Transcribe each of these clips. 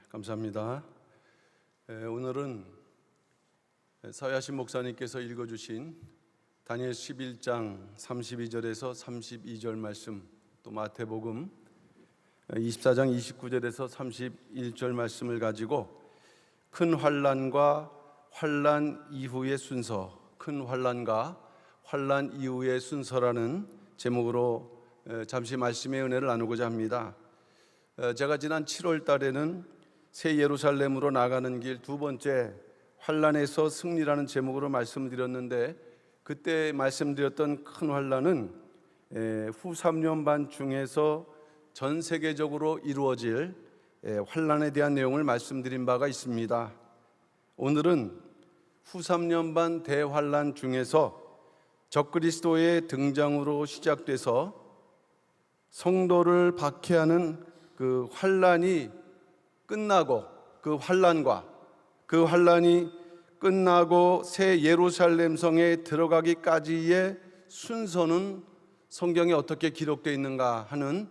감사합니다. 오늘은 서야신 목사님께서 읽어주신 다니엘 11장 32절에서 32절 말씀, 또 마태복음 24장 29절에서 31절 말씀을 가지고 큰 환난과 환난 이후의 순서, 큰 환난과 환난 이후의 순서라는 제목으로 잠시 말씀의 은혜를 나누고자 합니다. 제가 지난 7월 달에는 새 예루살렘으로 나가는 길 두 번째 환난에서 승리라는 제목으로 말씀드렸는데, 그때 말씀드렸던 큰 환난은 후 3년 반 중에서 전 세계적으로 이루어질 환난에 대한 내용을 말씀드린 바가 있습니다. 오늘은 후 3년 반 대환난 중에서 적그리스도의 등장으로 시작돼서 성도를 박해하는 그 환난이 끝나고, 그 환난이 끝나고 새 예루살렘 성에 들어가기까지의 순서는 성경에 어떻게 기록되어 있는가 하는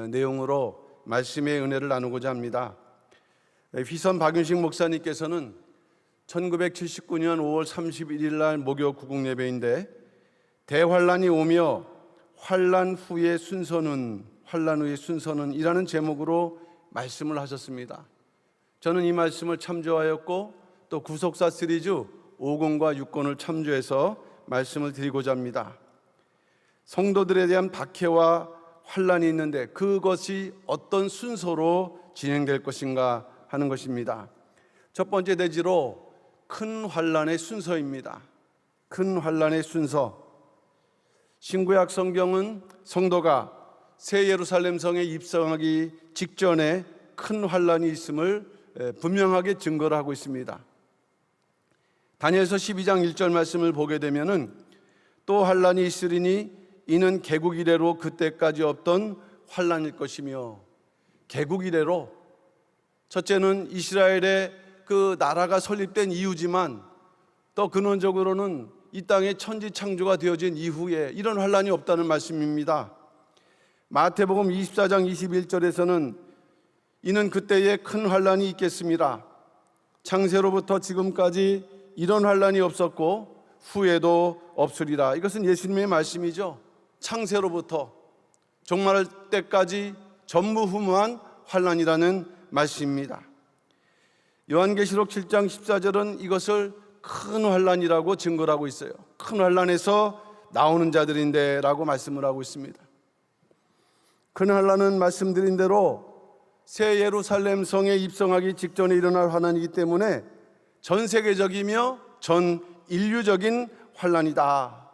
내용으로 말씀의 은혜를 나누고자 합니다. 휘선 박윤식 목사님께서는 1979년 5월 31일 날 목요 구국 예배인데, 대환난이 오며 환난 후의 순서는 이라는 제목으로 말씀을 하셨습니다. 저는 이 말씀을 참조하였고, 또 구속사 시리즈 5권과 6권을 참조해서 말씀을 드리고자 합니다. 성도들에 대한 박해와 환난이 있는데 그것이 어떤 순서로 진행될 것인가 하는 것입니다. 첫 번째 대지로 큰 환난의 순서입니다. 큰 환난의 순서. 신구약 성경은 성도가 새 예루살렘 성에 입성하기 직전에 큰 환난이 있음을 분명하게 증거를 하고 있습니다. 다니엘서 12장 1절 말씀을 보게 되면은 또 환난이 있으리니 이는 개국 이래로 그때까지 없던 환난일 것이며, 개국 이래로, 첫째는 이스라엘의 그 나라가 설립된 이유지만 또 근원적으로는 이 땅의 천지 창조가 되어진 이후에 이런 환난이 없다는 말씀입니다. 마태복음 24장 21절에서는 이는 그때에 큰 환난이 있겠습니다. 창세로부터 지금까지 이런 환난이 없었고 후에도 없으리라. 이것은 예수님의 말씀이죠. 창세로부터 종말할 때까지 전무후무한 환난이라는 말씀입니다. 요한계시록 7장 14절은 이것을 큰 환난이라고 증거를 하고 있어요. 큰 환난에서 나오는 자들인데 라고 말씀을 하고 있습니다. 큰 환난은 말씀드린 대로 새 예루살렘 성에 입성하기 직전에 일어날 환난이기 때문에 전 세계적이며 전 인류적인 환난이다.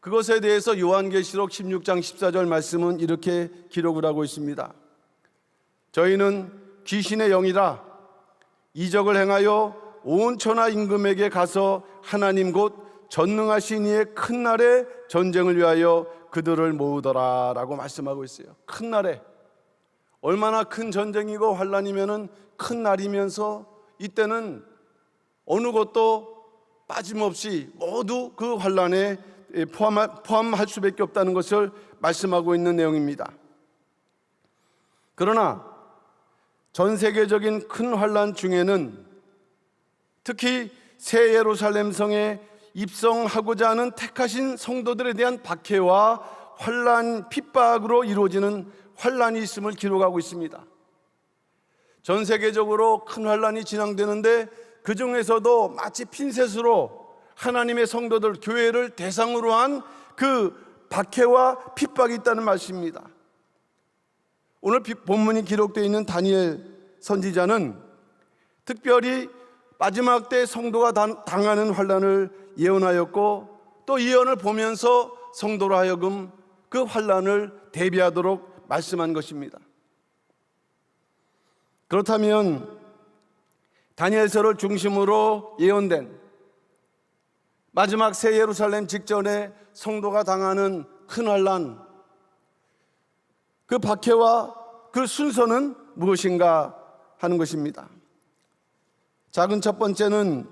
그것에 대해서 요한계시록 16장 14절 말씀은 이렇게 기록을 하고 있습니다. 저희는 귀신의 영이라 이적을 행하여 온 천하 임금에게 가서 하나님 곧 전능하신 이의 큰 날에 전쟁을 위하여 그들을 모으더라 라고 말씀하고 있어요. 큰 날에, 얼마나 큰 전쟁이고 환난이면은 큰 날이면서 이때는 어느 것도 빠짐없이 모두 그 환난에 포함할 수밖에 없다는 것을 말씀하고 있는 내용입니다. 그러나 전 세계적인 큰 환난 중에는 특히 새 예루살렘 성에 입성하고자 하는 택하신 성도들에 대한 박해와 환난, 핍박으로 이루어지는 환난이 있음을 기록하고 있습니다. 전 세계적으로 큰 환난이 진행되는데 그 중에서도 마치 핀셋으로 하나님의 성도들, 교회를 대상으로 한 그 박해와 핍박이 있다는 말씀입니다. 오늘 본문이 기록되어 있는 다니엘 선지자는 특별히 마지막 때 성도가 당하는 환난을 예언하였고, 또 예언을 보면서 성도로 하여금 그 환난을 대비하도록 말씀한 것입니다. 그렇다면 다니엘서를 중심으로 예언된 마지막 새 예루살렘 직전에 성도가 당하는 큰 환난, 그 박해와 그 순서는 무엇인가 하는 것입니다. 작은 첫 번째는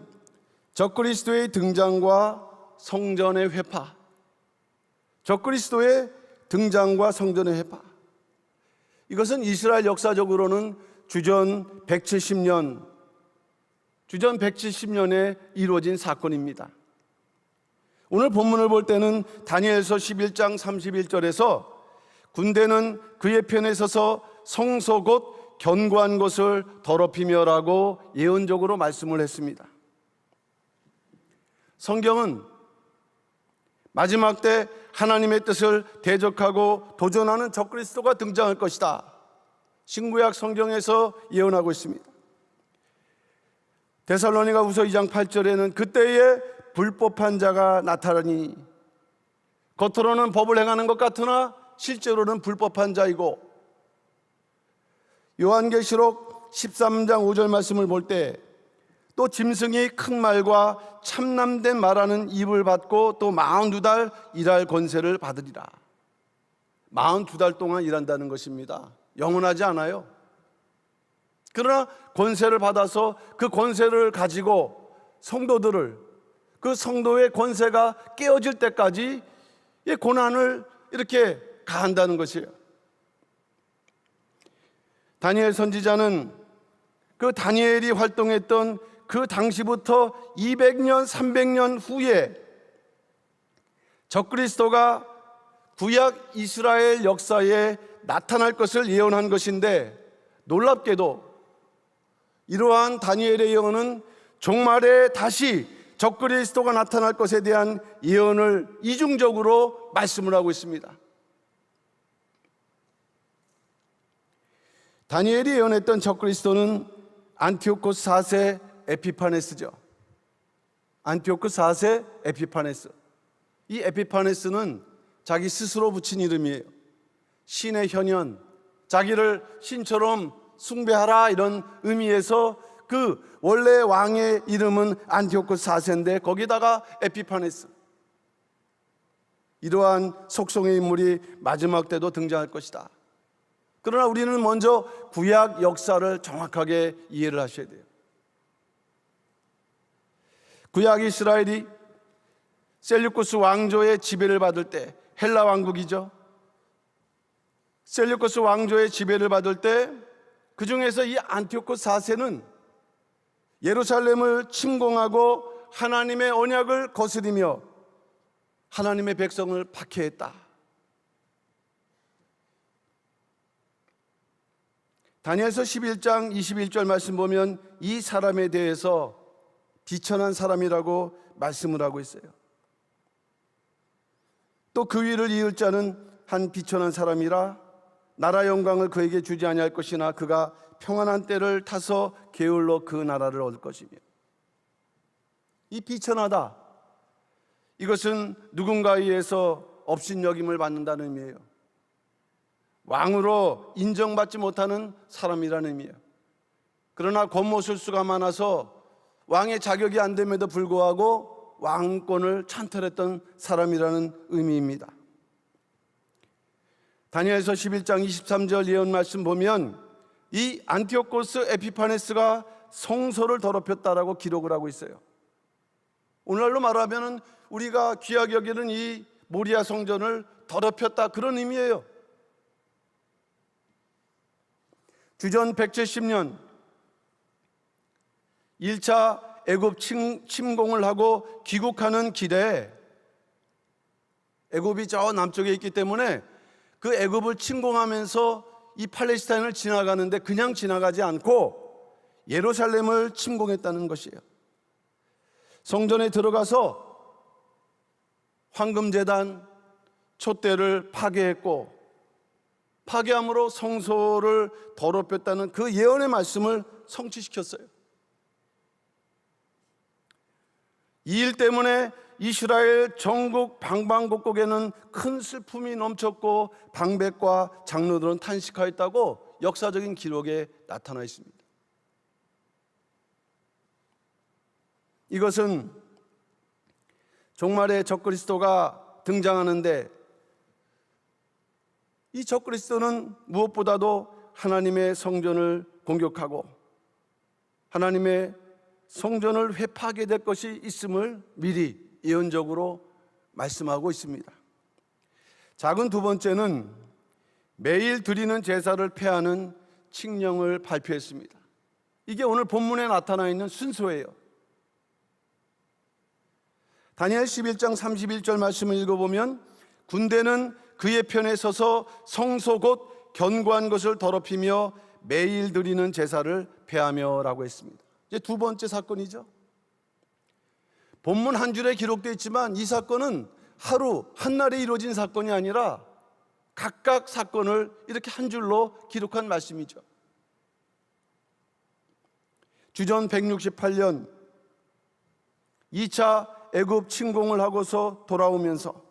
적그리스도의 등장과 성전의 회파. 적그리스도의 등장과 성전의 회파. 이것은 이스라엘 역사적으로는 주전 170년에 이루어진 사건입니다. 오늘 본문을 볼 때는 다니엘서 11장 31절에서 군대는 그의 편에 서서 성소 곧 견고한 곳을 더럽히며라고 예언적으로 말씀을 했습니다. 성경은 마지막 때 하나님의 뜻을 대적하고 도전하는 적그리스도가 등장할 것이다, 신구약 성경에서 예언하고 있습니다. 데살로니가후서 2장 8절에는 그때에 불법한 자가 나타나니, 겉으로는 법을 행하는 것 같으나 실제로는 불법한 자이고, 요한계시록 13장 5절 말씀을 볼 때 또 짐승이 큰 말과 참남된 말하는 입을 받고 또 42달 일할 권세를 받으리라. 42달 동안 일한다는 것입니다. 영원하지 않아요. 그러나 권세를 받아서 그 권세를 가지고 성도들을, 그 성도의 권세가 깨어질 때까지 이 고난을 이렇게 가한다는 것이에요. 다니엘 선지자는 그 다니엘이 활동했던 그 당시부터 200년, 300년 후에 적그리스도가 구약 이스라엘 역사에 나타날 것을 예언한 것인데, 놀랍게도 이러한 다니엘의 예언은 종말에 다시 적그리스도가 나타날 것에 대한 예언을 이중적으로 말씀을 하고 있습니다. 다니엘이 예언했던 적그리스도는 안티오코스 4세 에피파네스죠. 안티오코스 4세 에피파네스. 이 에피파네스는 자기 스스로 붙인 이름이에요. 신의 현현, 자기를 신처럼 숭배하라, 이런 의미에서 그 원래 왕의 이름은 안티오코스 4세인데 거기다가 에피파네스. 이러한 속성의 인물이 마지막 때도 등장할 것이다. 그러나 우리는 먼저 구약 역사를 정확하게 이해를 하셔야 돼요. 구약 이스라엘이 셀류쿠스 왕조의 지배를 받을 때, 헬라 왕국이죠. 셀류쿠스 왕조의 지배를 받을 때 그 중에서 이 안티오코스 4세는 예루살렘을 침공하고 하나님의 언약을 거스리며 하나님의 백성을 박해했다. 다니엘서 11장 21절 말씀 보면 이 사람에 대해서 비천한 사람이라고 말씀을 하고 있어요. 또 그 위를 이을 자는 한 비천한 사람이라 나라 영광을 그에게 주지 아니할 것이나 그가 평안한 때를 타서 게을러 그 나라를 얻을 것이며. 이 비천하다, 이것은 누군가에 의해서 업신여김을 받는다는 의미예요. 왕으로 인정받지 못하는 사람이라는 의미예요. 그러나 권모술수가 많아서 왕의 자격이 안 됨에도 불구하고 왕권을 찬탈했던 사람이라는 의미입니다. 다니엘서 11장 23절 예언 말씀 보면 이 안티오코스 에피파네스가 성소를 더럽혔다라고 기록을 하고 있어요. 오늘날로 말하면 우리가 귀하게 여기는 이 모리아 성전을 더럽혔다, 그런 의미예요. 주전 170년 1차 애굽 침공을 하고 귀국하는 길에, 애굽이 저 남쪽에 있기 때문에 그 애굽을 침공하면서 이 팔레스타인을 지나가는데 그냥 지나가지 않고 예루살렘을 침공했다는 것이에요. 성전에 들어가서 황금제단, 촛대를 파괴했고, 파괴함으로 성소를 더럽혔다는 그 예언의 말씀을 성취시켰어요. 이 일 때문에 이스라엘 전국 방방곡곡에는 큰 슬픔이 넘쳤고 방백과 장로들은 탄식하였다고 역사적인 기록에 나타나 있습니다. 이것은 종말에 적그리스도가 등장하는데, 이 적그리스도는 무엇보다도 하나님의 성전을 공격하고 하나님의 성전을 회파하게 될 것이 있음을 미리 예언적으로 말씀하고 있습니다. 작은 두 번째는 매일 드리는 제사를 폐하는 칙령을 발표했습니다. 이게 오늘 본문에 나타나 있는 순서예요. 다니엘 11장 31절 말씀을 읽어보면 군대는 그의 편에 서서 성소 곧 견고한 것을 더럽히며 매일 드리는 제사를 폐하며 라고 했습니다. 이제 두 번째 사건이죠. 본문 한 줄에 기록되어 있지만 이 사건은 하루 한날에 이루어진 사건이 아니라 각각 사건을 이렇게 한 줄로 기록한 말씀이죠. 주전 168년 2차 애굽 침공을 하고서 돌아오면서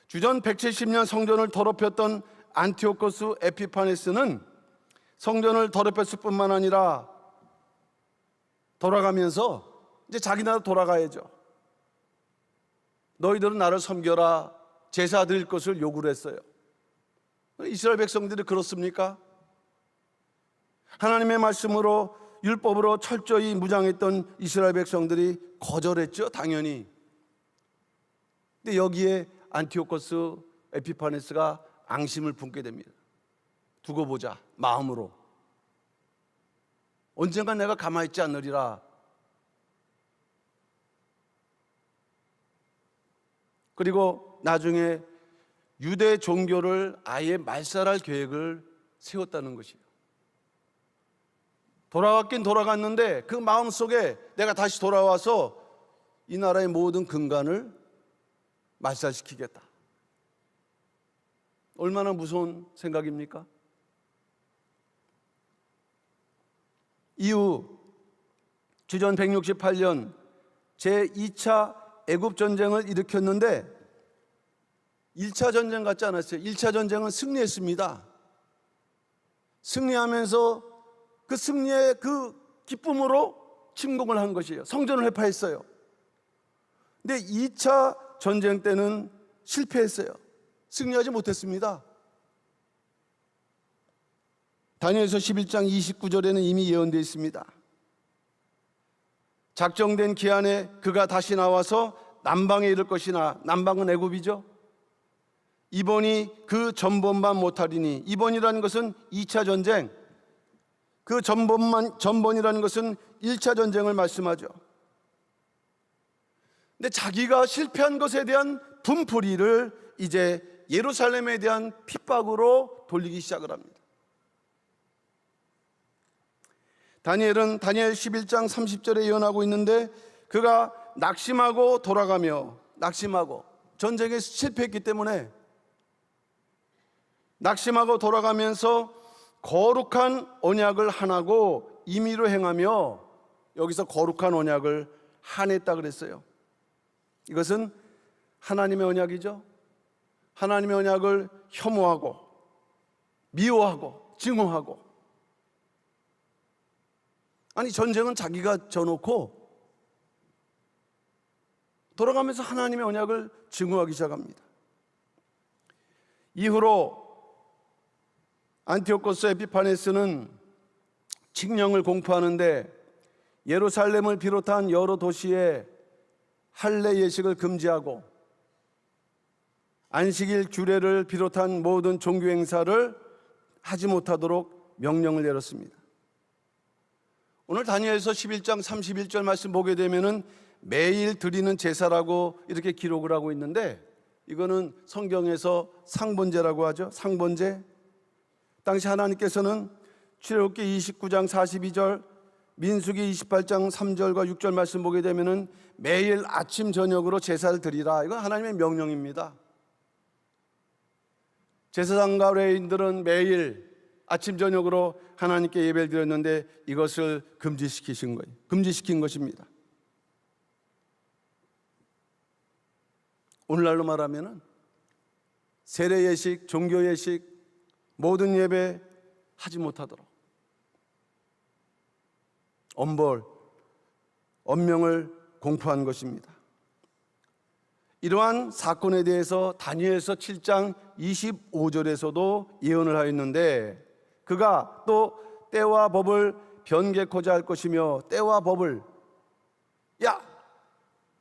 주전 170년 성전을 더럽혔던 안티오코스 에피파네스는 성전을 더럽혔을 뿐만 아니라 돌아가면서 이제 자기 나라 돌아가야죠. 너희들은 나를 섬겨라, 제사 드릴 것을 요구를 했어요. 이스라엘 백성들이 그렇습니까? 하나님의 말씀으로 율법으로 철저히 무장했던 이스라엘 백성들이 거절했죠, 당연히. 근데 여기에 안티오코스 에피파네스가 앙심을 품게 됩니다. 두고 보자, 마음으로. 언젠가 내가 가만히 있지 않으리라. 그리고 나중에 유대 종교를 아예 말살할 계획을 세웠다는 것이에요. 돌아갔긴 돌아갔는데 그 마음속에 내가 다시 돌아와서 이 나라의 모든 근간을 말살시키겠다. 얼마나 무서운 생각입니까? 이후 주전 168년 제2차 애굽 전쟁을 일으켰는데 1차 전쟁 같지 않았어요. 1차 전쟁은 승리했습니다. 승리하면서 그 승리의 그 기쁨으로 침공을 한 것이에요. 성전을 회파했어요. 근데 2차 전쟁 때는 실패했어요. 승리하지 못했습니다. 다니엘서 11장 29절에는 이미 예언되어 있습니다. 작정된 기한에 그가 다시 나와서 남방에 이를 것이나, 남방은 애굽이죠. 이번이 그 전번만 못하리니, 이번이라는 것은 2차 전쟁, 그 전번이라는 것은 1차 전쟁을 말씀하죠. 근데 자기가 실패한 것에 대한 분풀이를 이제 예루살렘에 대한 핍박으로 돌리기 시작을 합니다. 다니엘은 다니엘 11장 30절에 예언하고 있는데 그가 낙심하고 돌아가며, 낙심하고 전쟁에 실패했기 때문에 낙심하고 돌아가면서 거룩한 언약을 한하고 임의로 행하며, 여기서 거룩한 언약을 한했다 그랬어요. 이것은 하나님의 언약이죠. 하나님의 언약을 혐오하고 미워하고 증오하고, 아니 전쟁은 자기가 져놓고 돌아가면서 하나님의 언약을 증오하기 시작합니다. 이후로 안티오코스 에피파네스는 칙령을 공포하는데 예루살렘을 비롯한 여러 도시에 할례 예식을 금지하고 안식일 규례를 비롯한 모든 종교 행사를 하지 못하도록 명령을 내렸습니다. 오늘 다니엘서 11장 31절 말씀 보게 되면은 매일 드리는 제사라고 이렇게 기록을 하고 있는데, 이거는 성경에서 상번제라고 하죠. 상번제. 당시 하나님께서는 출애굽기 29장 42절, 민수기 28장 3절과 6절 말씀 보게 되면은 매일 아침 저녁으로 제사를 드리라. 이건 하나님의 명령입니다. 제사장과 레위인들은 매일 아침 저녁으로 하나님께 예배를 드렸는데 이것을 금지시킨 것입니다. 오늘날로 말하면은 세례 예식, 종교 예식, 모든 예배 하지 못하도록 엄명을 공포한 것입니다. 이러한 사건에 대해서 다니엘서 7장 25절에서도 예언을 하였는데, 그가 또 때와 법을 변개코자 할 것이며, 때와 법을, 야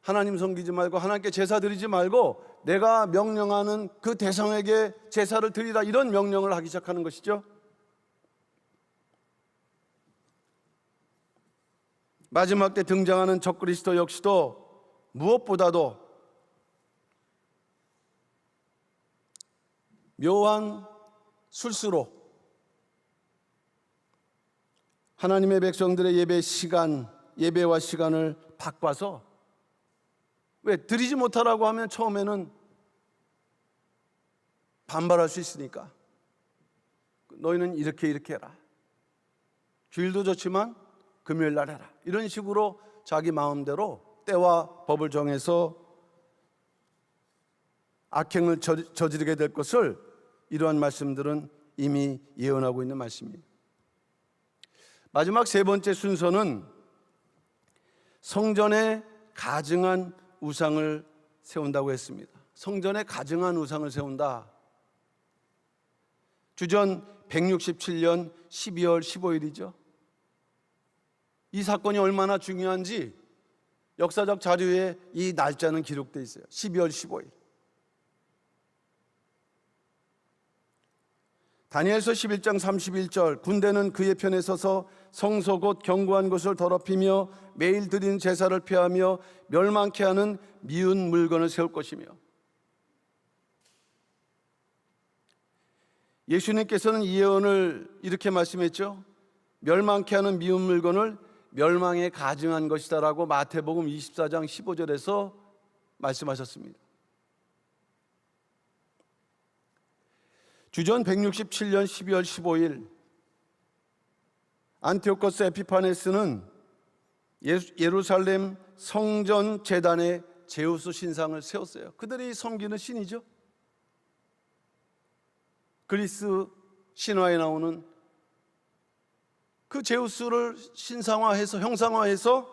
하나님 섬기지 말고 하나님께 제사 드리지 말고 내가 명령하는 그 대상에게 제사를 드리라, 이런 명령을 하기 시작하는 것이죠. 마지막 때 등장하는 적그리스도 역시도 무엇보다도 묘한 술수로 하나님의 백성들의 예배와 시간을 바꿔서, 왜 드리지 못하라고 하면 처음에는 반발할 수 있으니까 너희는 이렇게 해라, 주일도 좋지만 금요일 날 해라, 이런 식으로 자기 마음대로 때와 법을 정해서 악행을 저지르게 될 것을 이러한 말씀들은 이미 예언하고 있는 말씀입니다. 마지막 세 번째 순서는 성전에 가증한 우상을 세운다고 했습니다. 성전에 가증한 우상을 세운다. 주전 167년 12월 15일이죠. 이 사건이 얼마나 중요한지 역사적 자료에 이 날짜는 기록되어 있어요. 12월 15일. 다니엘서 11장 31절, 군대는 그의 편에 서서 성소 곧 견고한 곳을 더럽히며 매일 드리는 제사를 폐하며 멸망케 하는 미운 물건을 세울 것이며, 예수님께서는 이 예언을 이렇게 말씀했죠. 멸망케 하는 미운 물건을 멸망에 가증한 것이다 라고 마태복음 24장 15절에서 말씀하셨습니다. 주전 167년 12월 15일 안티오코스 에피파네스는 예루살렘 성전 제단에 제우스 신상을 세웠어요. 그들이 섬기는 신이죠. 그리스 신화에 나오는 그 제우스를 신상화해서, 형상화해서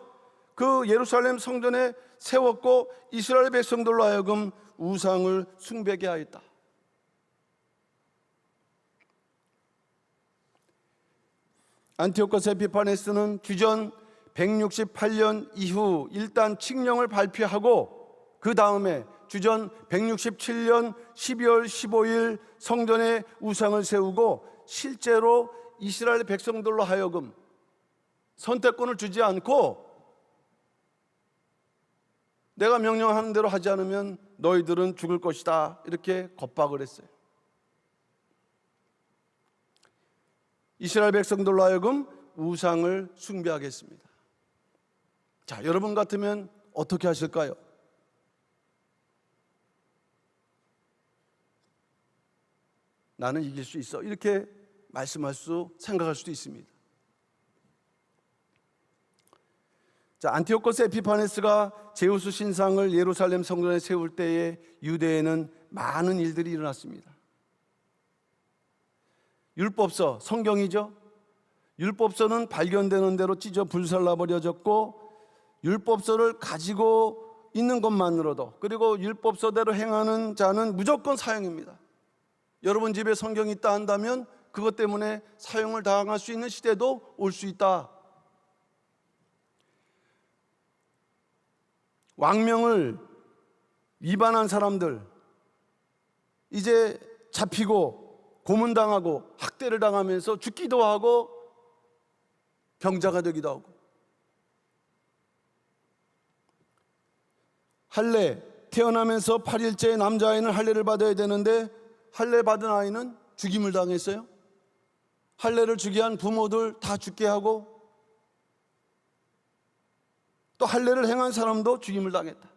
그 예루살렘 성전에 세웠고 이스라엘 백성들로 하여금 우상을 숭배하게 하였다. 안티오코스 에피파네스는 주전 168년 이후 일단 칙령을 발표하고 그 다음에 주전 167년 12월 15일 성전에 우상을 세우고 실제로 이스라엘 백성들로 하여금 선택권을 주지 않고 내가 명령하는 대로 하지 않으면 너희들은 죽을 것이다, 이렇게 겁박을 했어요. 이스라엘 백성들로 하여금 우상을 숭배하겠습니다. 자, 여러분 같으면 어떻게 하실까요? 나는 이길 수 있어, 이렇게 생각할 수도 있습니다. 자, 안티오코스 에피파네스가 제우스 신상을 예루살렘 성전에 세울 때에 유대에는 많은 일들이 일어났습니다. 율법서, 성경이죠. 율법서는 발견되는 대로 찢어 불살라 버려졌고, 율법서를 가지고 있는 것만으로도, 그리고 율법서대로 행하는 자는 무조건 사형입니다. 여러분 집에 성경이 있다 한다면 그것 때문에 사형을 당할 수 있는 시대도 올 수 있다. 왕명을 위반한 사람들 이제 잡히고 고문당하고 학대를 당하면서 죽기도 하고 병자가 되기도 하고, 할례, 태어나면서 8일째 남자아이는 할례를 받아야 되는데 할례 받은 아이는 죽임을 당했어요. 할례를 주게 한 부모들 다 죽게 하고, 또 할례를 행한 사람도 죽임을 당했다.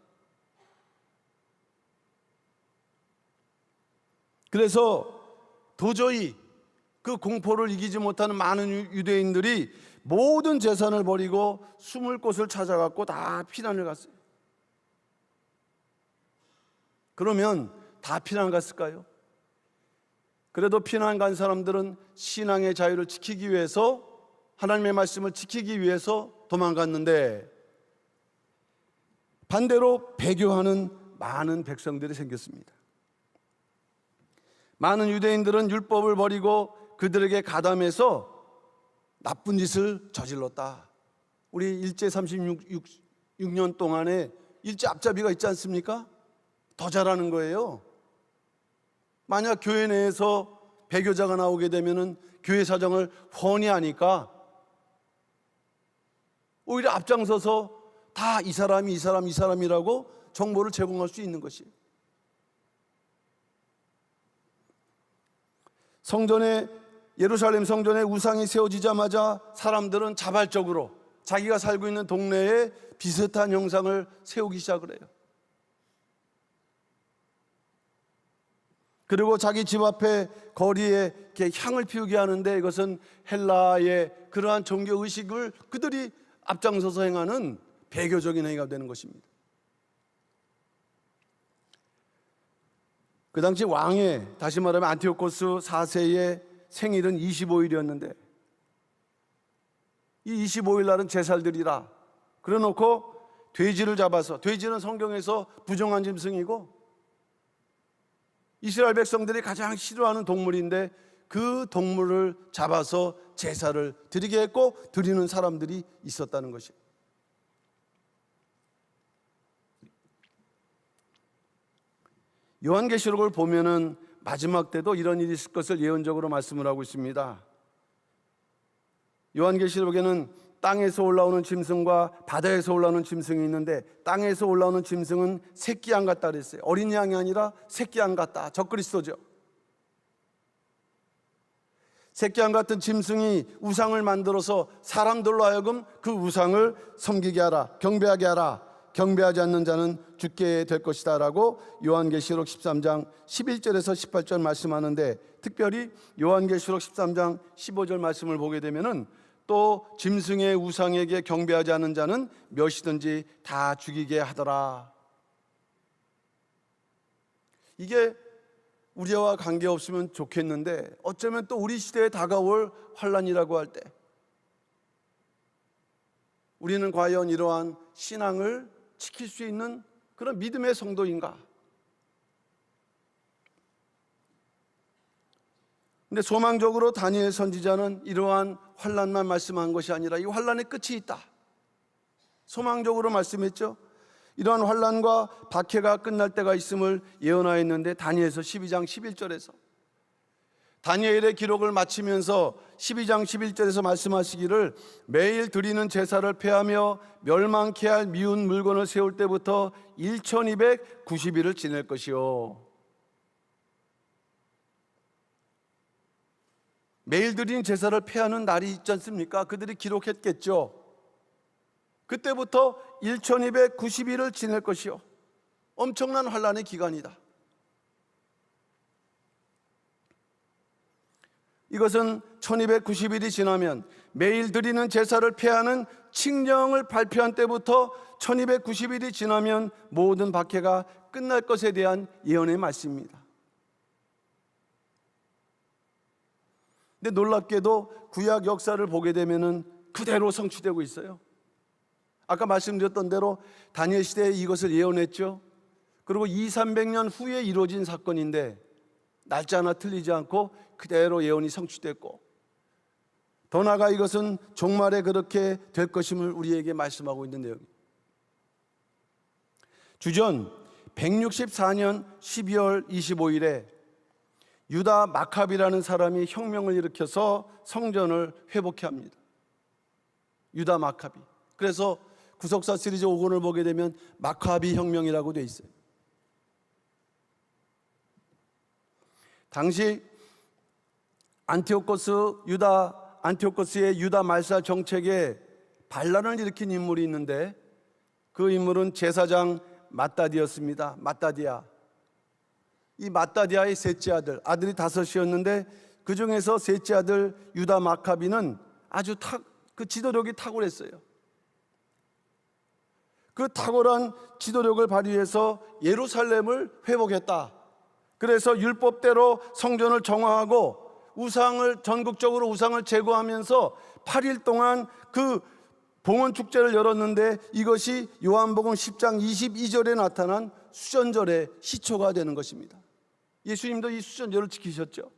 그래서 도저히 그 공포를 이기지 못하는 많은 유대인들이 모든 재산을 버리고 숨을 곳을 찾아갖고 다 피난을 갔어요. 그러면 다 피난 갔을까요? 그래도 피난 간 사람들은 신앙의 자유를 지키기 위해서, 하나님의 말씀을 지키기 위해서 도망갔는데, 반대로 배교하는 많은 백성들이 생겼습니다. 많은 유대인들은 율법을 버리고 그들에게 가담해서 나쁜 짓을 저질렀다. 우리 일제 36년 동안에 일제 앞잡이가 있지 않습니까? 더 잘하는 거예요. 만약 교회 내에서 배교자가 나오게 되면은 교회 사정을 훤히 아니까 오히려 앞장서서 다 이 사람이라고 정보를 제공할 수 있는 것이. 예루살렘 성전에 우상이 세워지자마자 사람들은 자발적으로 자기가 살고 있는 동네에 비슷한 형상을 세우기 시작을 해요. 그리고 자기 집 앞에 거리에 이렇게 향을 피우게 하는데, 이것은 헬라의 그러한 종교 의식을 그들이 앞장서서 행하는 배교적인 행위가 되는 것입니다. 그 당시 왕의, 다시 말하면 안티오코스 4세의 생일은 25일이었는데 이 25일 날은 제사를 드리라 그래놓고 돼지를 잡아서, 돼지는 성경에서 부정한 짐승이고 이스라엘 백성들이 가장 싫어하는 동물인데 그 동물을 잡아서 제사를 드리게 했고 드리는 사람들이 있었다는 것이에요. 요한계시록을 보면은 마지막 때도 이런 일이 있을 것을 예언적으로 말씀을 하고 있습니다. 요한계시록에는 땅에서 올라오는 짐승과 바다에서 올라오는 짐승이 있는데, 땅에서 올라오는 짐승은 새끼 양 같다 그랬어요. 어린 양이 아니라 새끼 양 같다. 적그리스도죠. 새끼 양 같은 짐승이 우상을 만들어서 사람들로 하여금 그 우상을 섬기게 하라, 경배하게 하라. 경배하지 않는 자는 죽게 될 것이다 라고 요한계시록 13장 11절에서 18절 말씀하는데, 특별히 요한계시록 13장 15절 말씀을 보게 되면은 또 짐승의 우상에게 경배하지 않는 자는 몇이든지 다 죽이게 하더라. 이게 우리와 관계없으면 좋겠는데 어쩌면 또 우리 시대에 다가올 환란이라고 할 때 우리는 과연 이러한 신앙을 지킬 수 있는 그런 믿음의 성도인가? 근데 소망적으로 다니엘 선지자는 이러한 환란만 말씀한 것이 아니라 이 환란의 끝이 있다, 소망적으로 말씀했죠. 이러한 환란과 박해가 끝날 때가 있음을 예언하였는데 다니엘서 12장 11절에서 다니엘의 기록을 마치면서 12장 11절에서 말씀하시기를, 매일 드리는 제사를 폐하며 멸망케 할 미운 물건을 세울 때부터 1290일을 지낼 것이요. 매일 드리는 제사를 폐하는 날이 있지 않습니까? 그들이 기록했겠죠. 그때부터 1290일을 지낼 것이요. 엄청난 환란의 기간이다. 이것은 1290일이 지나면 매일 드리는 제사를 폐하는 칙령을 발표한 때부터 1290일이 지나면 모든 박해가 끝날 것에 대한 예언의 말씀입니다. 근데 놀랍게도 구약 역사를 보게 되면은 그대로 성취되고 있어요. 아까 말씀드렸던 대로 다니엘 시대에 이것을 예언했죠. 그리고 200~300년 후에 이루어진 사건인데 날짜 하나 틀리지 않고 그대로 예언이 성취됐고, 더 나아가 이것은 종말에 그렇게 될 것임을 우리에게 말씀하고 있는 내용입니다. 주전 164년 12월 25일에 유다 마카비라는 사람이 혁명을 일으켜서 성전을 회복해 합니다. 유다 마카비. 그래서 구속사 시리즈 5권을 보게 되면 마카비 혁명이라고 되어 있어요. 당시 안티오코스의 유다 말살 정책에 반란을 일으킨 인물이 있는데 그 인물은 제사장 마따디였습니다. 마따디아. 이 마따디아의 셋째 아들이 5이었는데 그 중에서 셋째 아들 유다 마카비는 아주 그 지도력이 탁월했어요. 그 탁월한 지도력을 발휘해서 예루살렘을 회복했다. 그래서 율법대로 성전을 정화하고 전국적으로 우상을 제거하면서 8일 동안 그 봉헌 축제를 열었는데 이것이 요한복음 10장 22절에 나타난 수전절의 시초가 되는 것입니다. 예수님도 이 수전절을 지키셨죠.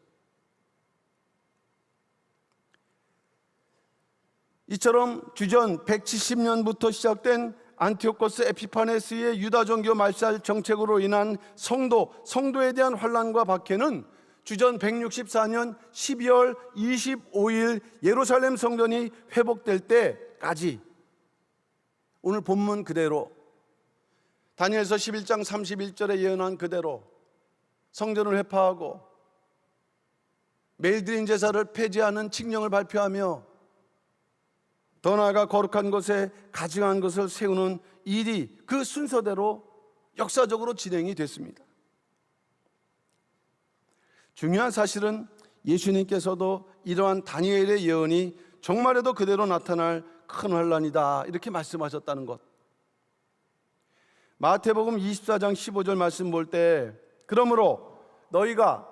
이처럼 주전 170년부터 시작된 안티오코스 에피파네스의 유다 종교 말살 정책으로 인한 성도에 대한 환난과 박해는 주전 164년 12월 25일 예루살렘 성전이 회복될 때까지 오늘 본문 그대로 다니엘서 11장 31절에 예언한 그대로 성전을 회파하고 매일 드린 제사를 폐지하는 칙령을 발표하며 더 나아가 거룩한 곳에 가증한 것을 세우는 일이 그 순서대로 역사적으로 진행이 됐습니다. 중요한 사실은 예수님께서도 이러한 다니엘의 예언이 정말에도 그대로 나타날 큰 환난이다 이렇게 말씀하셨다는 것. 마태복음 24장 15절 말씀 볼 때 그러므로 너희가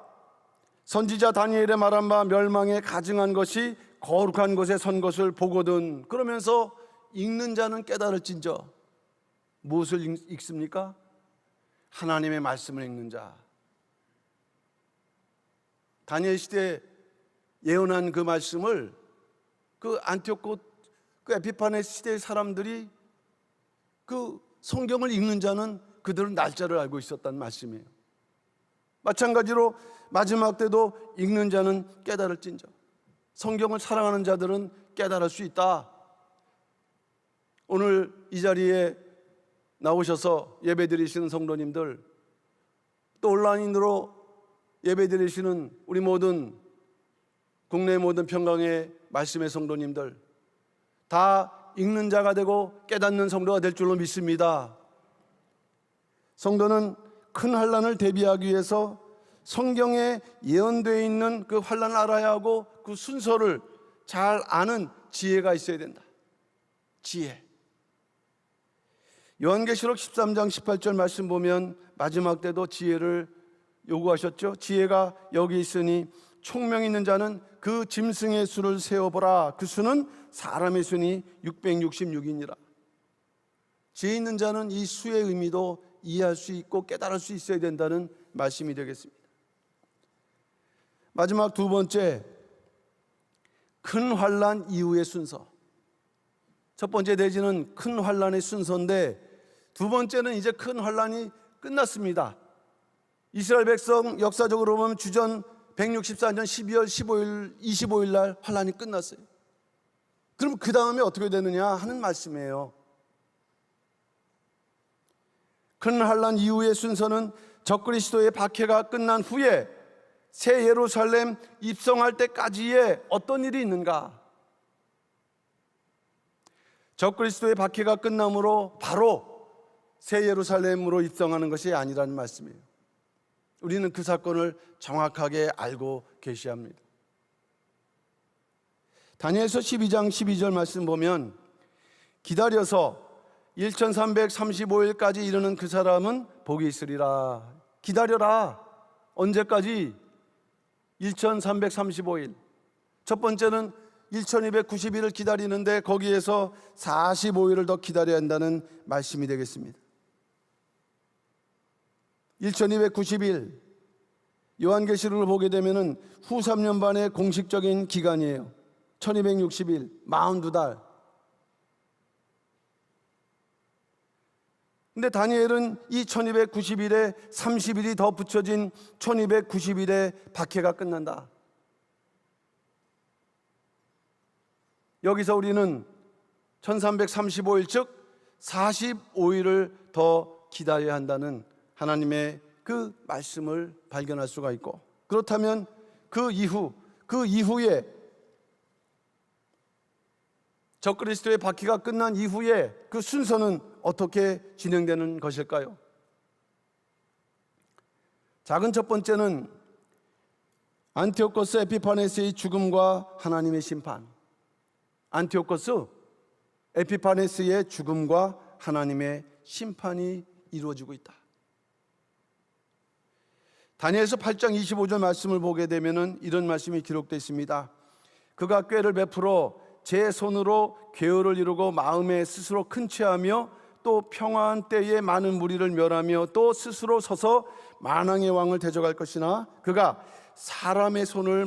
선지자 다니엘의 말한 바 멸망에 가증한 것이 거룩한 곳에 선 것을 보거든. 그러면서 읽는 자는 깨달을진저. 무엇을 읽습니까? 하나님의 말씀을 읽는 자. 다니엘 시대에 예언한 그 말씀을 그 안티오코 그 에피파네스 시대의 사람들이 그 성경을 읽는 자는 그들은 날짜를 알고 있었다는 말씀이에요. 마찬가지로 마지막 때도 읽는 자는 깨달을진저. 성경을 사랑하는 자들은 깨달을 수 있다. 오늘 이 자리에 나오셔서 예배드리시는 성도님들, 또 온라인으로 예배드리시는 우리 모든 국내 모든 평강의 말씀의 성도님들, 다 읽는 자가 되고 깨닫는 성도가 될 줄로 믿습니다. 성도는 큰 환난을 대비하기 위해서 성경에 예언되어 있는 그 환난을 알아야 하고 그 순서를 잘 아는 지혜가 있어야 된다. 지혜. 요한계시록 13장 18절 말씀 보면 마지막 때도 지혜를 요구하셨죠. 지혜가 여기 있으니 총명 있는 자는 그 짐승의 수를 세어보라. 그 수는 사람의 수니 666이니라. 지혜 있는 자는 이 수의 의미도 이해할 수 있고 깨달을 수 있어야 된다는 말씀이 되겠습니다. 마지막 두 번째, 큰 환난 이후의 순서. 첫 번째 대지는 큰 환난의 순서인데 두 번째는 이제 큰 환난이 끝났습니다. 이스라엘 백성 역사적으로 보면 주전 164년 12월 25일 날 환난이 끝났어요. 그럼 그 다음에 어떻게 되느냐 하는 말씀이에요. 큰 환난 이후의 순서는 적그리스도의 박해가 끝난 후에 새 예루살렘 입성할 때까지의 어떤 일이 있는가? 적그리스도의 박해가 끝남으로 바로 새 예루살렘으로 입성하는 것이 아니라는 말씀이에요. 우리는 그 사건을 정확하게 알고 계시합니다. 다니엘서 12장 12절 말씀 보면 기다려서 1335일까지 이르는 그 사람은 복이 있으리라. 기다려라. 언제까지? 1335일. 첫 번째는 1290일을 기다리는데 거기에서 45일을 더 기다려야 한다는 말씀이 되겠습니다. 1290일 요한계시록을 보게 되면 후 3년 반의 공식적인 기간이에요. 1260일 42달. 근데 다니엘은 이 1290일에 30일이 더 붙여진 1290일에 박해가 끝난다. 여기서 우리는 1335일 즉 45일을 더 기다려야 한다는 하나님의 그 말씀을 발견할 수가 있고, 그렇다면 그 이후에 적그리스도의 박해가 끝난 이후에 그 순서는 어떻게 진행되는 것일까요? 작은 첫 번째는 안티오코스 에피파네스의 죽음과 하나님의 심판. 안티오코스 에피파네스의 죽음과 하나님의 심판이 이루어지고 있다. 다니엘서 8장 25절 말씀을 보게 되면 이런 말씀이 기록되어 있습니다. 그가 꾀를 베풀어 제 손으로 괴어를 이루고 마음에 스스로 큰 체하며 또 평화한 때에 많은 무리를 멸하며 또 스스로 서서 만왕의 왕을 대적할 것이나 그가 사람의 손을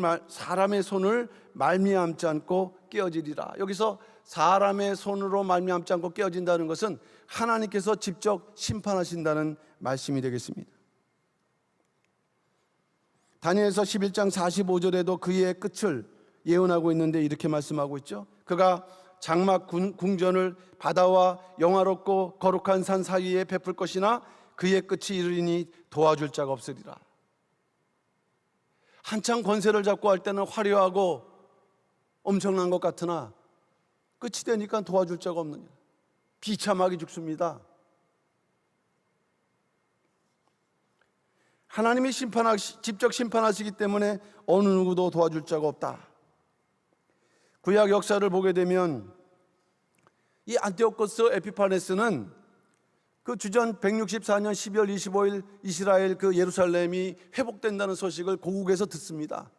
말미암지 않고 깨어지리라. 여기서 사람의 손으로 말미암지 않고 깨어진다는 것은 하나님께서 직접 심판하신다는 말씀이 되겠습니다. 다니엘서 11장 45절에도 그의 끝을 예언하고 있는데 이렇게 말씀하고 있죠. 그가 장막 궁전을 바다와 영화롭고 거룩한 산 사이에 베풀 것이나 그의 끝이 이르리니 도와줄 자가 없으리라. 한창 권세를 잡고 할 때는 화려하고 엄청난 것 같으나 끝이 되니까 도와줄 자가 없느냐. 비참하게 죽습니다. 하나님이 직접 심판하시기 때문에 어느 누구도 도와줄 자가 없다. 구약 역사를 보게 되면 이 안티오코스 에피파네스는 그 주전 164년 12월 25일 이스라엘 그 예루살렘이 회복된다는 소식을 고국에서 듣습니다.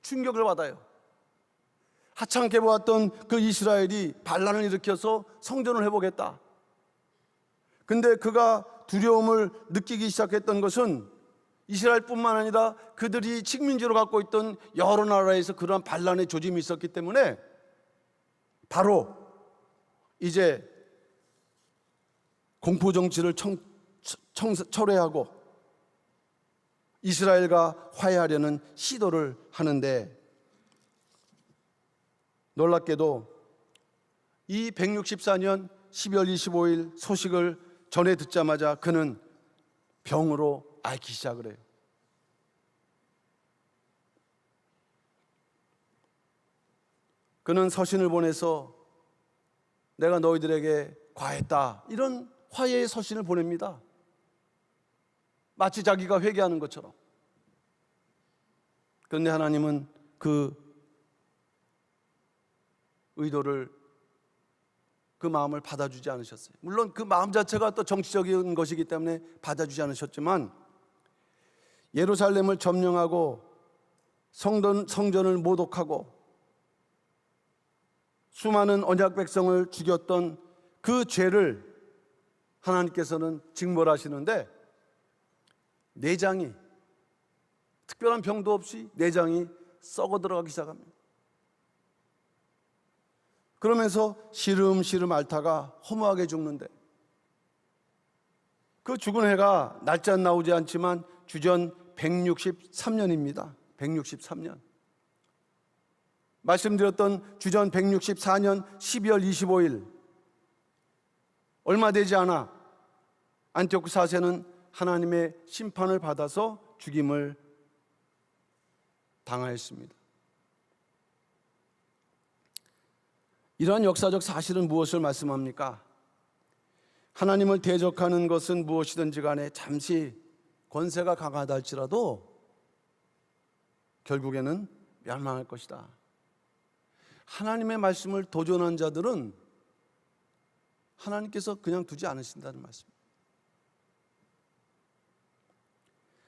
충격을 받아요. 하찮게 보았던 그 이스라엘이 반란을 일으켜서 성전을 회복했다. 근데 그가 두려움을 느끼기 시작했던 것은 이스라엘뿐만 아니라 그들이 식민지로 갖고 있던 여러 나라에서 그러한 반란의 조짐이 있었기 때문에 바로 이제 공포정치를 철회하고 이스라엘과 화해하려는 시도를 하는데, 놀랍게도 이 164년 12월 25일 소식을 전해 듣자마자 그는 병으로 앓기 시작을 해요. 그는 서신을 보내서 내가 너희들에게 과했다, 이런 화해의 서신을 보냅니다. 마치 자기가 회개하는 것처럼. 그런데 하나님은 그 의도를, 그 마음을 받아주지 않으셨어요. 물론 그 마음 자체가 또 정치적인 것이기 때문에 받아주지 않으셨지만, 예루살렘을 점령하고 성전을 모독하고 수많은 언약 백성을 죽였던 그 죄를 하나님께서는 징벌하시는데, 내장이, 특별한 병도 없이 내장이 썩어 들어가기 시작합니다. 그러면서 시름시름 앓다가 허무하게 죽는데, 그 죽은 해가 날짜는 나오지 않지만 주전 163년입니다. 163년. 말씀드렸던 주전 164년 12월 25일, 얼마 되지 않아 안티오크 4세는 하나님의 심판을 받아서 죽임을 당하였습니다. 이러한 역사적 사실은 무엇을 말씀합니까? 하나님을 대적하는 것은 무엇이든지 간에 잠시 권세가 강하다 할지라도 결국에는 멸망할 것이다. 하나님의 말씀을 도전한 자들은 하나님께서 그냥 두지 않으신다는 말씀입니다.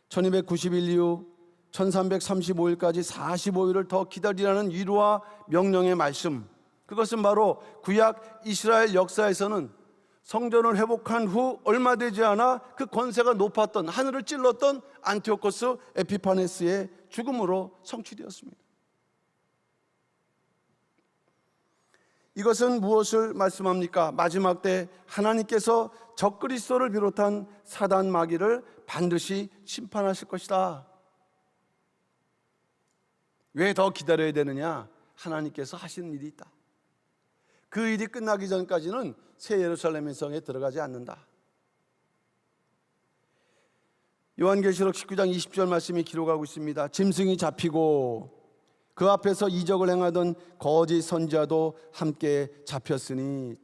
1290일 이후 1335일까지 45일을 더 기다리라는 위로와 명령의 말씀, 그것은 바로 구약 이스라엘 역사에서는 성전을 회복한 후 얼마 되지 않아 그 권세가 높았던, 하늘을 찔렀던 안티오코스 에피파네스의 죽음으로 성취되었습니다. 이것은 무엇을 말씀합니까? 마지막 때 하나님께서 적그리스도를 비롯한 사단 마귀를 반드시 심판하실 것이다. 왜 더 기다려야 되느냐? 하나님께서 하시는 일이 있다. 그 일이 끝나기 전까지는 새 예루살렘 성에 들어가지 않는다. 요한계시록 19장 20절 말씀이 기록하고 있습니다. 짐승이 잡히고 그 앞에서 이적을 행하던 거짓 선지자도 함께 잡혔으니,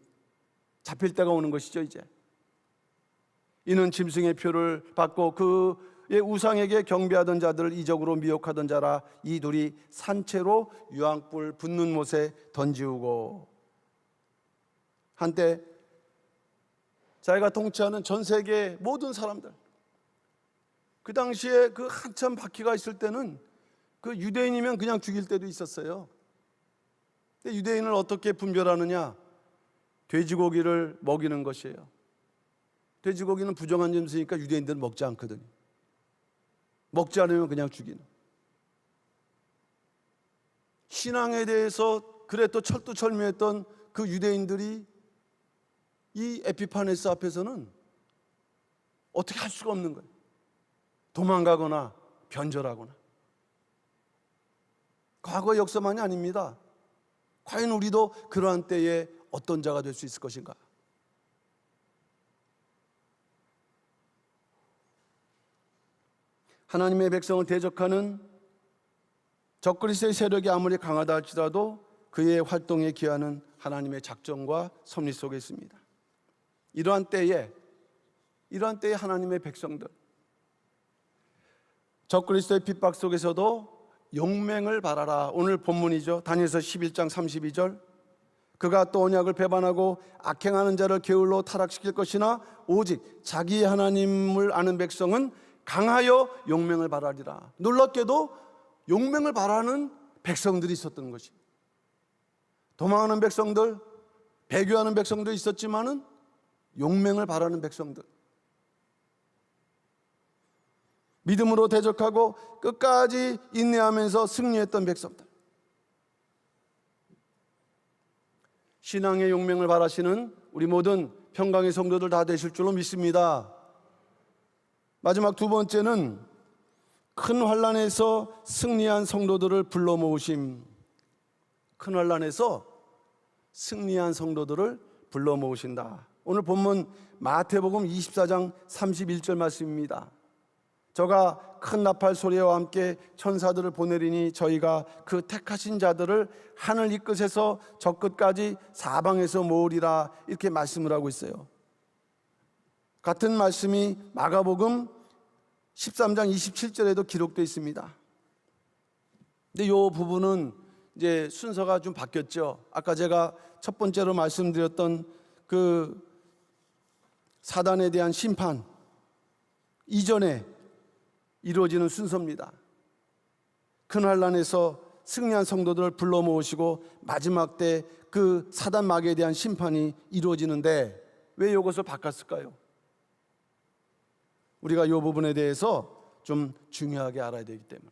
잡힐 때가 오는 것이죠. 이제 이는 짐승의 표를 받고 그의 우상에게 경배하던 자들을 이적으로 미혹하던 자라. 이 둘이 산채로 유황불 붙는 못에 던지우고. 한때 자기가 통치하는 전 세계 모든 사람들, 그 당시에 그 한참 바퀴가 있을 때는 그 유대인이면 그냥 죽일 때도 있었어요. 근데 유대인을 어떻게 분별하느냐? 돼지고기를 먹이는 것이에요. 돼지고기는 부정한 점수니까 유대인들은 먹지 않거든요. 먹지 않으면 그냥 죽이는. 신앙에 대해서 그래 또 철두철미했던 그 유대인들이 이 에피파네스 앞에서는 어떻게 할 수가 없는 거예요. 도망가거나 변절하거나. 과거 역사만이 아닙니다. 과연 우리도 그러한 때에 어떤 자가 될 수 있을 것인가? 하나님의 백성을 대적하는 적그리스도의 세력이 아무리 강하다 할지라도 그의 활동에 기하는 하나님의 작정과 섭리 속에 있습니다. 이러한 때에 하나님의 백성들, 적그리스도의 핍박 속에서도 용맹을 바라라. 오늘 본문이죠. 다니엘서 11장 32절. 그가 또 언약을 배반하고 악행하는 자를 게을로 타락시킬 것이나 오직 자기의 하나님을 아는 백성은 강하여 용맹을 바라리라. 놀랍게도 용맹을 바라는 백성들이 있었던 것이, 도망하는 백성들, 배교하는 백성도 있었지만은 용맹을 바라는 백성들, 믿음으로 대적하고 끝까지 인내하면서 승리했던 백성들, 신앙의 용맹을 바라시는 우리 모든 평강의 성도들 다 되실 줄로 믿습니다. 마지막 두 번째는 큰 환난에서 승리한 성도들을 불러 모으심. 큰 환난에서 승리한 성도들을 불러 모으신다. 오늘 본문 마태복음 24장 31절 말씀입니다. 저가 큰 나팔 소리와 함께 천사들을 보내리니 저희가 그 택하신 자들을 하늘 이 끝에서 저 끝까지 사방에서 모으리라. 이렇게 말씀을 하고 있어요. 같은 말씀이 마가복음 13장 27절에도 기록되어 있습니다. 근데 이 부분은 이제 순서가 좀 바뀌었죠. 아까 제가 첫 번째로 말씀드렸던 그 사단에 대한 심판 이전에 이루어지는 순서입니다. 큰 환난에서 승리한 성도들을 불러 모으시고 마지막 때 그 사단 마귀에 대한 심판이 이루어지는데 왜 이것을 바꿨을까요? 우리가 이 부분에 대해서 좀 중요하게 알아야 되기 때문에.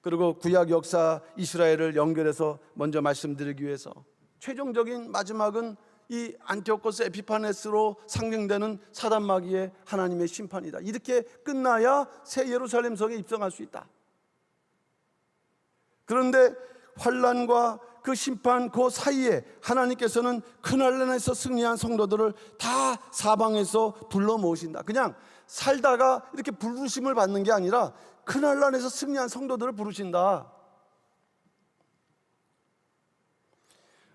그리고 구약 역사 이스라엘을 연결해서 먼저 말씀드리기 위해서 최종적인 마지막은 이 안티오코스 에피파네스로 상징되는 사단 마귀의 하나님의 심판이다. 이렇게 끝나야 새 예루살렘 성에 입성할 수 있다. 그런데 환난과 그 심판 그 사이에 하나님께서는 큰 환난에서 승리한 성도들을 다 사방에서 불러 모으신다. 그냥 살다가 이렇게 부르심을 받는 게 아니라 큰 환난에서 승리한 성도들을 부르신다.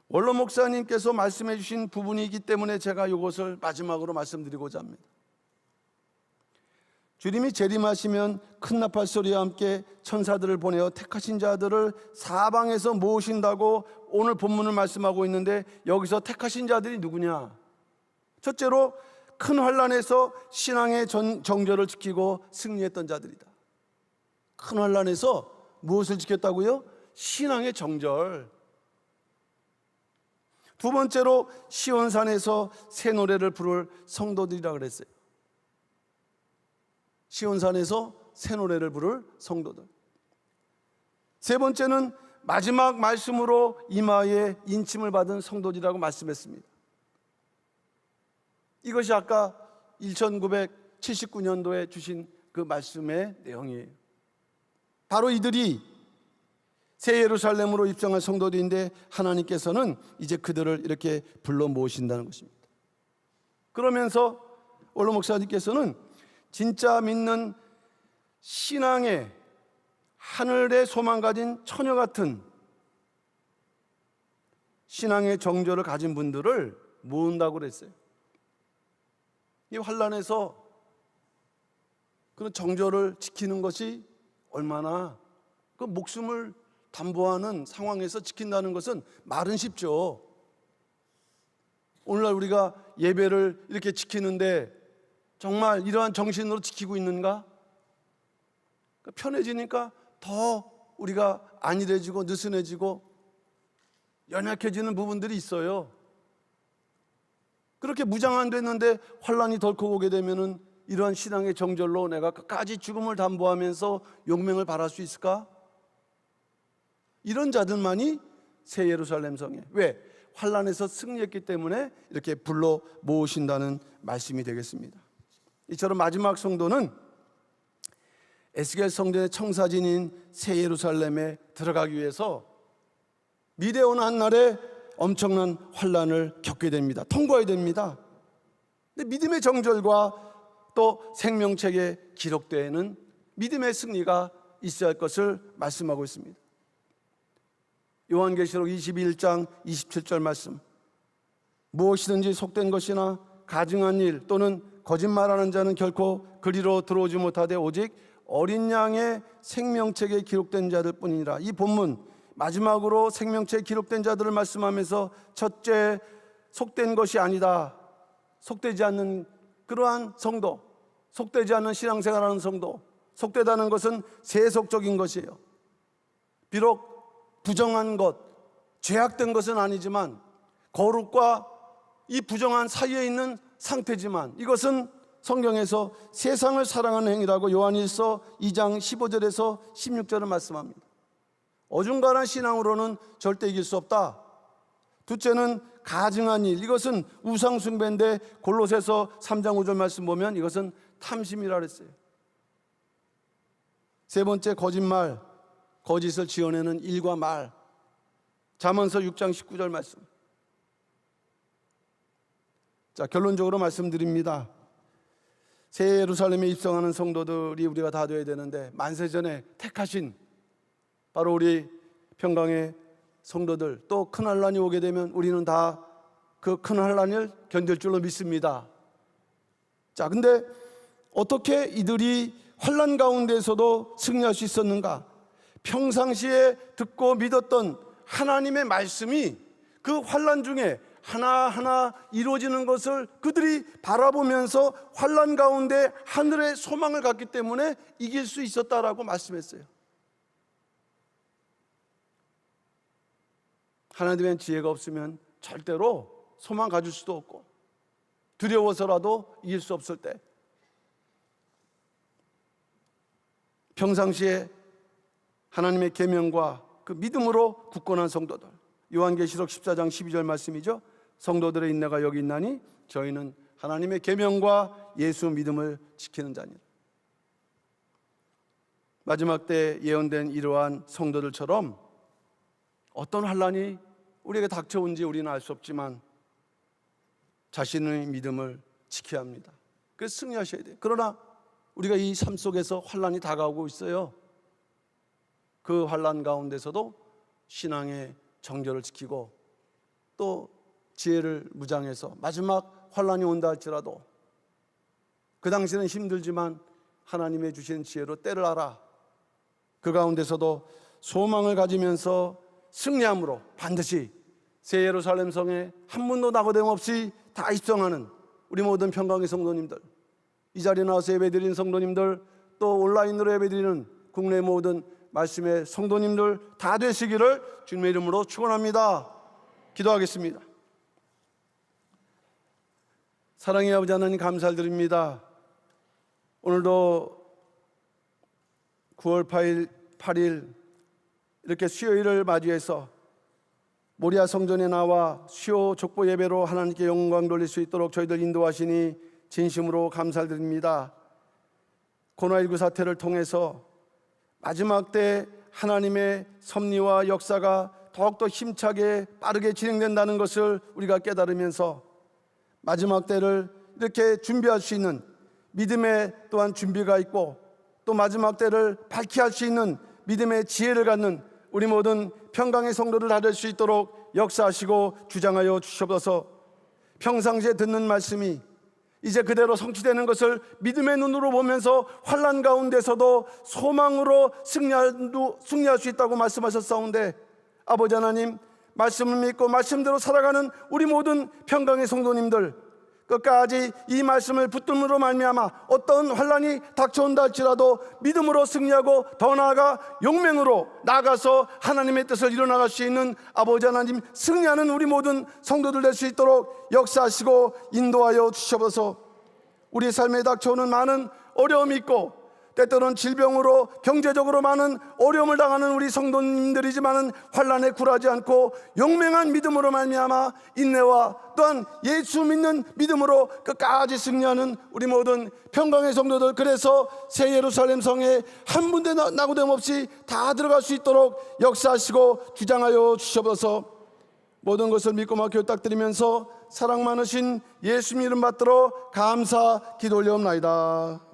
원로 목사님께서 말씀해 주신 부분이기 때문에 제가 이것을 마지막으로 말씀드리고자 합니다. 주님이 재림하시면 큰 나팔 소리와 함께 천사들을 보내어 택하신 자들을 사방에서 모으신다고 오늘 본문을 말씀하고 있는데, 여기서 택하신 자들이 누구냐? 첫째로 큰 환난에서 신앙의 정절을 지키고 승리했던 자들이다. 큰 환난에서 무엇을 지켰다고요? 신앙의 정절. 두 번째로 시온산에서 새 노래를 부를 성도들이라 그랬어요. 시온산에서 새 노래를 부를 성도들. 세 번째는 마지막 말씀으로 이마에 인침을 받은 성도들이라고 말씀했습니다. 이것이 아까 1979년도에 주신 그 말씀의 내용이에요. 바로 이들이 새 예루살렘으로 입성한 성도들인데 하나님께서는 이제 그들을 이렇게 불러 모으신다는 것입니다. 그러면서 원로 목사님께서는 진짜 믿는 신앙의 하늘의 소망 가진 처녀 같은 신앙의 정조를 가진 분들을 모은다고 그랬어요. 이 환난에서 그런 정조를 지키는 것이 얼마나 그 목숨을 담보하는 상황에서 지킨다는 것은 말은 쉽죠. 오늘날 우리가 예배를 이렇게 지키는데 정말 이러한 정신으로 지키고 있는가? 편해지니까 더 우리가 안일해지고 느슨해지고 연약해지는 부분들이 있어요. 그렇게 무장 안 됐는데 환난이 덜컥 오게 되면은 이러한 신앙의 정절로 내가 끝까지 죽음을 담보하면서 용맹을 바랄 수 있을까? 이런 자들만이 새 예루살렘 성에. 왜? 환난에서 승리했기 때문에 이렇게 불러 모으신다는 말씀이 되겠습니다. 이처럼 마지막 성도는 에스겔 성전의 청사진인 새 예루살렘에 들어가기 위해서 미래에 오는 한날에 엄청난 환난을 겪게 됩니다. 통과해야 됩니다. 근데 믿음의 정절과 또 생명책에 기록되는 믿음의 승리가 있어야 할 것을 말씀하고 있습니다. 요한계시록 21장 27절 말씀, 무엇이든지 속된 것이나 가증한 일 또는 거짓말하는 자는 결코 그리로 들어오지 못하되 오직 어린 양의 생명책에 기록된 자들 뿐이니라. 이 본문 마지막으로 생명책에 기록된 자들을 말씀하면서 첫째, 속된 것이 아니다, 속되지 않는 그러한 성도, 속되지 않는 신앙생활하는 성도, 속되다는 것은 세속적인 것이에요. 비록 부정한 것, 죄악된 것은 아니지만 거룩과 이 부정한 사이에 있는 상태지만 이것은 성경에서 세상을 사랑하는 행위라고 요한일서 2장 15절에서 16절을 말씀합니다. 어중간한 신앙으로는 절대 이길 수 없다. 둘째는 가증한 일, 이것은 우상 숭배인데 골로새서 3장 5절 말씀 보면 이것은 탐심이라 그랬어요. 세 번째, 거짓말, 거짓을 지어내는 일과 말, 잠언서 6장 19절 말씀. 자, 결론적으로 말씀드립니다. 새 예루살렘에 입성하는 성도들이 우리가 다 되어야 되는데, 만세전에 택하신 바로 우리 평강의 성도들, 또 큰 환난이 오게 되면 우리는 다 그 큰 환난을 견딜 줄로 믿습니다. 자, 근데 어떻게 이들이 환난 가운데서도 승리할 수 있었는가? 평상시에 듣고 믿었던 하나님의 말씀이 그 환난 중에 하나하나 이루어지는 것을 그들이 바라보면서 환난 가운데 하늘의 소망을 갖기 때문에 이길 수 있었다라고 말씀했어요. 하나님의 지혜가 없으면 절대로 소망 가질 수도 없고 두려워서라도 이길 수 없을 때, 평상시에 하나님의 계명과 그 믿음으로 굳건한 성도들, 요한계시록 14장 12절 말씀이죠. 성도들의 인내가 여기 있나니 저희는 하나님의 계명과 예수 믿음을 지키는 자니라. 마지막 때 예언된 이러한 성도들처럼 어떤 환난이 우리에게 닥쳐온지 우리는 알 수 없지만 자신의 믿음을 지켜야 합니다. 그래서 승리하셔야 돼요. 그러나 우리가 이 삶 속에서 환난이 다가오고 있어요. 그 환난 가운데서도 신앙의 정절을 지키고 또 지혜를 무장해서 마지막 환난이 온다 할지라도 그 당시는 힘들지만 하나님의 주신 지혜로 때를 알아 그 가운데서도 소망을 가지면서 승리함으로 반드시 새 예루살렘 성에 한 분도 낙오됨 없이 다 입성하는 우리 모든 평강의 성도님들, 이 자리에 나와서 예배드리는 성도님들, 또 온라인으로 예배드리는 국내 모든 말씀의 성도님들 다 되시기를 주님의 이름으로 축원합니다. 기도하겠습니다. 사랑의 아버지 하나님, 감사드립니다. 오늘도 9월 8일 이렇게 수요일을 맞이해서 모리아 성전에 나와 수요 족보 예배로 하나님께 영광 돌릴 수 있도록 저희들 인도하시니 진심으로 감사드립니다. 코로나19 사태를 통해서 마지막 때 하나님의 섭리와 역사가 더욱더 힘차게 빠르게 진행된다는 것을 우리가 깨달으면서 마지막 때를 이렇게 준비할 수 있는 믿음의 또한 준비가 있고 또 마지막 때를 밝게 할 수 있는 믿음의 지혜를 갖는 우리 모든 평강의 성도를 다 될 수 있도록 역사하시고 주장하여 주시옵소서. 평상시에 듣는 말씀이 이제 그대로 성취되는 것을 믿음의 눈으로 보면서 환난 가운데서도 소망으로 승리할 수 있다고 말씀하셨사온데, 아버지 하나님, 말씀을 믿고 말씀대로 살아가는 우리 모든 평강의 성도님들 끝까지 이 말씀을 붙들므로 말미암아 어떤 환난이 닥쳐온다 할지라도 믿음으로 승리하고 더 나아가 용맹으로 나아가서 하나님의 뜻을 이뤄나갈 수 있는 아버지 하나님, 승리하는 우리 모든 성도들 될 수 있도록 역사하시고 인도하여 주시옵소서. 우리 삶에 닥쳐오는 많은 어려움이 있고 때때로는 질병으로 경제적으로 많은 어려움을 당하는 우리 성도님들이지만은 환난에 굴하지 않고 용맹한 믿음으로 말미암아 인내와 또한 예수 믿는 믿음으로 끝까지 승리하는 우리 모든 평강의 성도들, 그래서 새 예루살렘 성에 한 군데 나고됨 없이 다 들어갈 수 있도록 역사하시고 주장하여 주셔서 모든 것을 믿고 맡겨 부탁드리면서 사랑 많으신 예수님 이름 받들어 감사 기도 올려옵나이다.